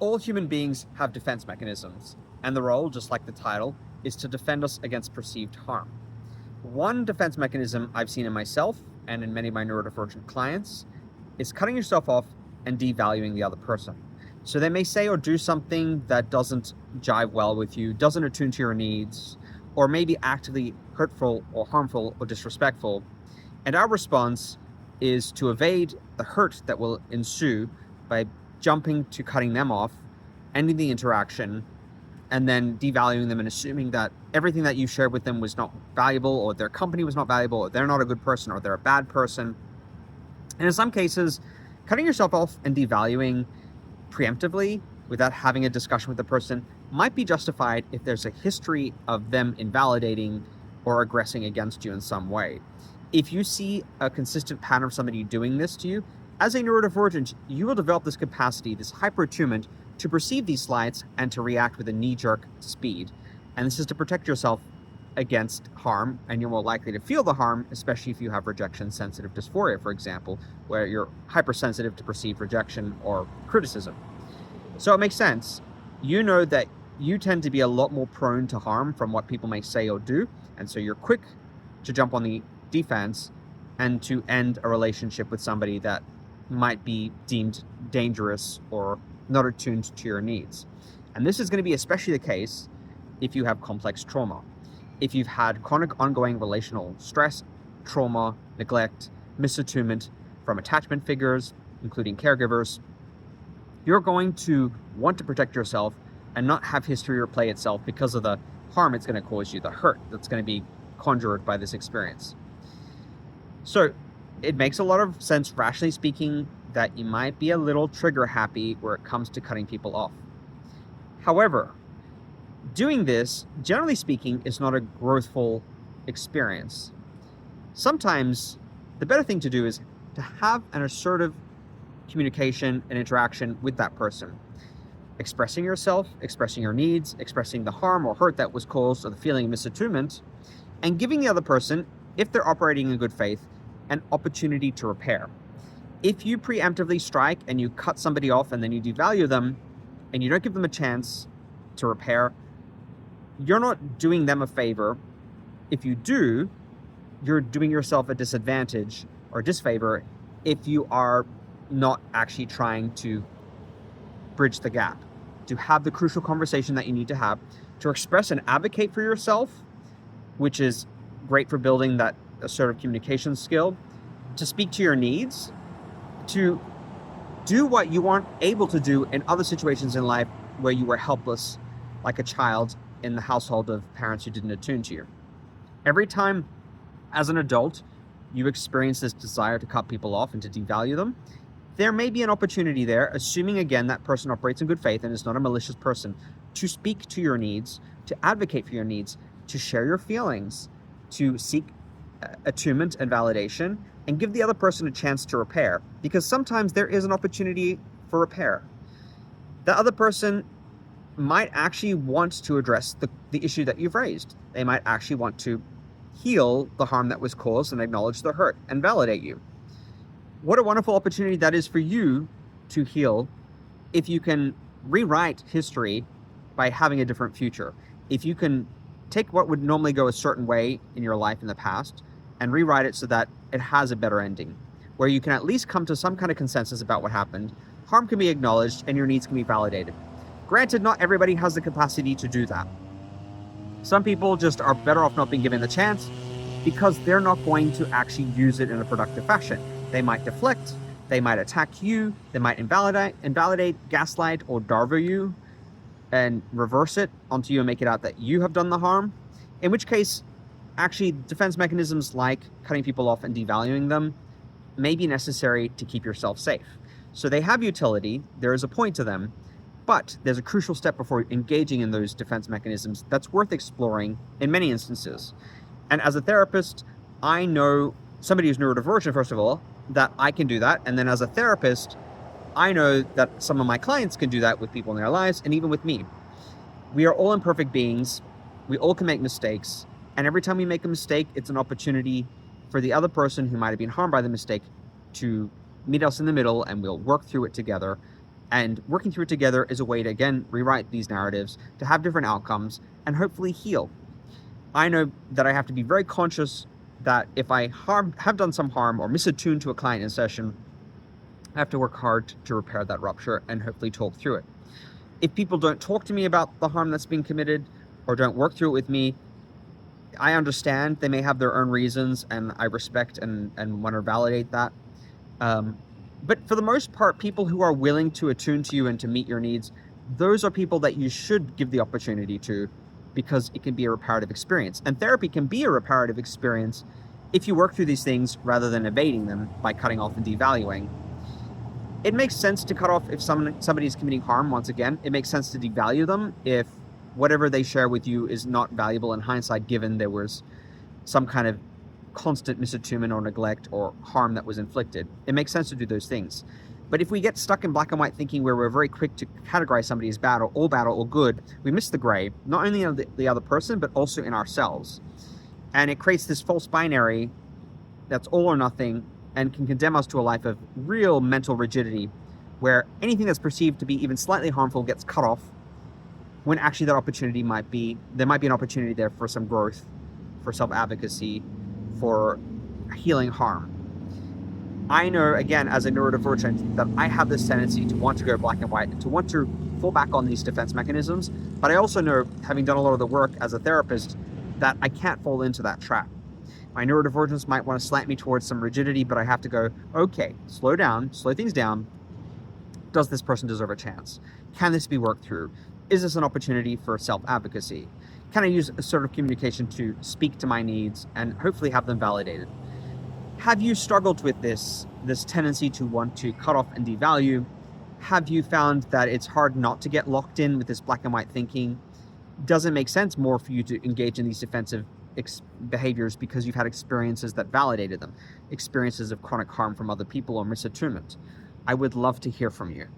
All human beings have defense mechanisms, and the role, just like the title, is to defend us against perceived harm. One defense mechanism I've seen in myself and in many of my neurodivergent clients is cutting yourself off and devaluing the other person. So they may say or do something that doesn't jive well with you, doesn't attune to your needs, or may be actively hurtful or harmful or disrespectful. And our response is to evade the hurt that will ensue by jumping to cutting them off, ending the interaction, and then devaluing them and assuming that everything that you shared with them was not valuable, or their company was not valuable, or they're not a good person, or they're a bad person. And in some cases, cutting yourself off and devaluing preemptively without having a discussion with the person might be justified if there's a history of them invalidating or aggressing against you in some way. If you see a consistent pattern of somebody doing this to you, as a neurodivergent, you will develop this capacity, this hyper-attunement, to perceive these slights and to react with a knee-jerk speed. And this is to protect yourself against harm, and you're more likely to feel the harm, especially if you have rejection-sensitive dysphoria, for example, where you're hypersensitive to perceived rejection or criticism. So it makes sense. You know that you tend to be a lot more prone to harm from what people may say or do, and so you're quick to jump on the defense and to end a relationship with somebody that might be deemed dangerous or not attuned to your needs. And this is going to be especially the case if you have complex trauma. If you've had chronic ongoing relational stress, trauma, neglect, misattunement from attachment figures, including caregivers, you're going to want to protect yourself and not have history replay itself because of the harm it's going to cause you, the hurt that's going to be conjured by this experience. So it makes a lot of sense, rationally speaking, that you might be a little trigger happy where it comes to cutting people off. However, doing this, generally speaking, is not a growthful experience. Sometimes the better thing to do is to have an assertive communication and interaction with that person. Expressing yourself, expressing your needs, expressing the harm or hurt that was caused or the feeling of misattunement, and giving the other person, if they're operating in good faith, an opportunity to repair. If you preemptively strike and you cut somebody off and then you devalue them and you don't give them a chance to repair, you're not doing them a favor. If you do, you're doing yourself a disadvantage or disfavor if you are not actually trying to bridge the gap, to have the crucial conversation that you need to have, to express and advocate for yourself, which is great for building that assertive communication skill, to speak to your needs, to do what you weren't able to do in other situations in life where you were helpless, like a child in the household of parents who didn't attune to you. Every time as an adult you experience this desire to cut people off and to devalue them, there may be an opportunity there, assuming again that person operates in good faith and is not a malicious person, to speak to your needs, to advocate for your needs, to share your feelings, to seek attunement and validation, and give the other person a chance to repair, because sometimes there is an opportunity for repair. The other person might actually want to address the issue that you've raised. They might actually want to heal the harm that was caused and acknowledge the hurt and validate you. What a wonderful opportunity that is for you to heal if you can rewrite history by having a different future. If you can take what would normally go a certain way in your life in the past and rewrite it so that it has a better ending, where you can at least come to some kind of consensus about what happened, harm can be acknowledged, and your needs can be validated. Granted, not everybody has the capacity to do that. Some people just are better off not being given the chance because they're not going to actually use it in a productive fashion. They might deflect, they might attack you, they might invalidate, gaslight, or darva you, and reverse it onto you and make it out that you have done the harm, in which case, actually, defense mechanisms like cutting people off and devaluing them may be necessary to keep yourself safe. So they have utility, there is a point to them, but there's a crucial step before engaging in those defense mechanisms that's worth exploring in many instances. And as a therapist, I know somebody who's neurodivergent, first of all, that I can do that. And then as a therapist, I know that some of my clients can do that with people in their lives and even with me. We are all imperfect beings. We all can make mistakes. And every time we make a mistake, it's an opportunity for the other person who might have been harmed by the mistake to meet us in the middle, and we'll work through it together. And working through it together is a way to, again, rewrite these narratives, to have different outcomes, and hopefully heal. I know that I have to be very conscious that if I have done some harm or misattuned to a client in a session, I have to work hard to repair that rupture and hopefully talk through it. If people don't talk to me about the harm that's been committed or don't work through it with me, I understand they may have their own reasons, and I respect and want to validate that. But for the most part, people who are willing to attune to you and to meet your needs, those are people that you should give the opportunity to, because it can be a reparative experience. And therapy can be a reparative experience if you work through these things rather than evading them by cutting off and devaluing. It makes sense to cut off if somebody is committing harm. Once again, it makes sense to devalue them if whatever they share with you is not valuable in hindsight, given there was some kind of constant misattunement or neglect or harm that was inflicted. It makes sense to do those things. But if we get stuck in black and white thinking where we're very quick to categorize somebody as bad or all good, we miss the gray, not only in the other person, but also in ourselves. And it creates this false binary that's all or nothing, and can condemn us to a life of real mental rigidity, where anything that's perceived to be even slightly harmful gets cut off, when actually there might be an opportunity there for some growth, for self-advocacy, for healing harm. I know, again, as a neurodivergent, that I have this tendency to want to go black and white and to want to fall back on these defense mechanisms, but I also know, having done a lot of the work as a therapist, that I can't fall into that trap. My neurodivergence might want to slant me towards some rigidity, but I have to go, okay, slow things down. Does this person deserve a chance? Can this be worked through? Is this an opportunity for self-advocacy? Can I use assertive communication to speak to my needs and hopefully have them validated? Have you struggled with this tendency to want to cut off and devalue? Have you found that it's hard not to get locked in with this black and white thinking? Does it make sense more for you to engage in these defensive behaviors because you've had experiences that validated them, experiences of chronic harm from other people or misattunement? I would love to hear from you.